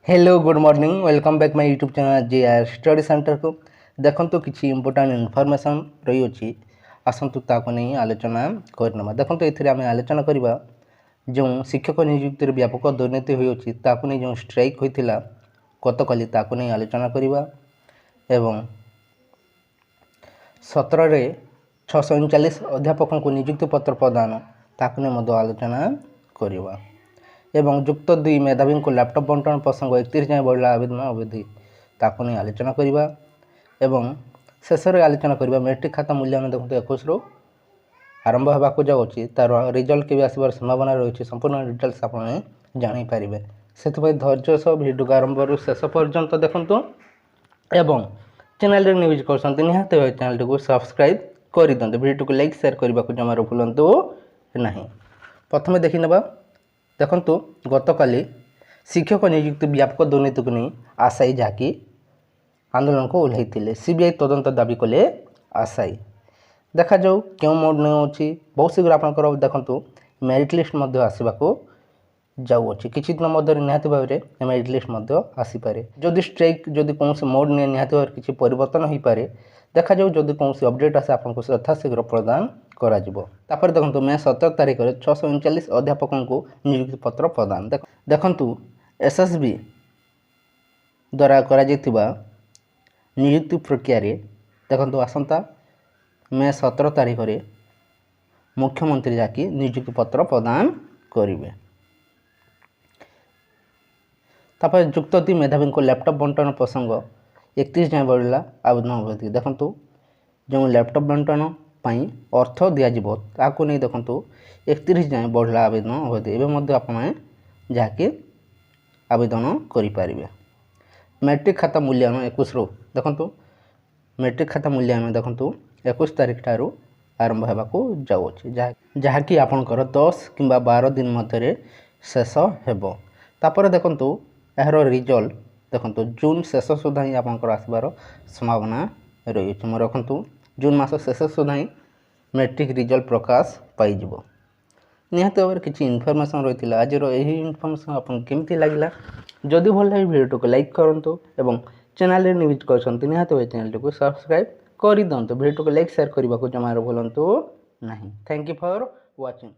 Hello good morning welcome back my YouTube channel GR study centre को देखो किसी important information रही अच्छी आसतु ताको नहीं आलोचना करना देखो ये आम आलोचना करवा जो शिक्षक नियुक्ति व्यापक दुर्नीति होती नहीं जो स्ट्राइक होता गत काली नहीं आलोचना करवा एवं 17 639 अध्यापकों को नियुक्ति पत्र प्रदान ताकू नहीं आलोचना करवा एवं जुक्त 2 मेधावी को लैपटॉप बंटन प्रसंग 31 जाए बढ़ला आवेदन अवधि ताकू नहीं आलोचना करवा एवं शेष में आलोचना करवा मैट्रिक खाता मूल्यांकन देखते 21 रु आरंभ होगा जाऊँगी तार रिजल्ट के आसबार संभावना रही संपूर्ण डिटेल्स आप जानीपारे से धैर्य सह भिडियो को आरंभ शेष पर्यंत देखूँ एवं चैनल न्यूज कर निहत चैनल को सब्सक्राइब कर दिखाते भिडियो को लाइक शेयर करने को जमार भूलु ना प्रथम देखी देखु गत काली शिक्षक नियुक्ति व्यापक दुर्नीति को नहीं आशायी जहाँकि आंदोलन को ओह्लैले सीबीआई तदंत दाबी कले आशायी देखा जाऊ क्यों मोड नहीं अच्छी बहुत शीघ्र आपंकर देखूँ मेरिट लिस्ट आसवाक जाऊँगी किसी दिन मध्य निहत भाव में मेरिट लिस्ट आसीपे जदि स्ट्राइक जदि कौन मोड नहीं निहत भाव किसी परिवर्तन हो पारे देखा जाऊ जदि कौन अपडेट आसे आपको यथाशीघ्र प्रदान करा देखो मे 17 तारीख में 639 अध्यापकों को नियुक्ति पत्र प्रदान देखु एसएसबी द्वारा करा नियुक्ति प्रक्रिया देखो आसंता मे 17 तारीख में मुख्यमंत्री जाकि नियुक्ति पत्र प्रदान करेंगे तापर जुक्त 2 मेधावी को लैपटॉप बंटन प्रसंग 31 जाए बढ़ला आवेदन अवधि देखु जो लैपटॉप बंटन अर्थ दिज्व ताकू नहीं देखूँ 31 जाए बढ़ला आवेदन अवधि एवं जहाँकि आवेदन करें मैट्रिक खाता मूल्यांकन 21 रु देखूँ मैट्रिक खाता मूल्यांकन देखूँ 21 तारीख ठारू आरंभ होगा जाऊँगी जहाँकि आपणकर 10 कि 12 दिन मध्य शेष होपर देखूँ यार रिजल्ट देखूँ जून शेष सुधा ही आपंकर आसबार संभावना रही रखु जून मास शेष सुधा ही मैट्रिक रिजल्ट प्रकाश पाइज निहत भाव किसी इनफर्मेशन रही है आज यही इनफर्मेशन आपको केमती लगे जदि भल लगे वीडियो को लाइक करूँ और चैनल न्यूज कर निहत भाव चैनल को सब्सक्राइब कर दिखाँ वीडियो को लाइक शेयर करने को जमार भूलु ना थैंक यू फॉर वाचिंग।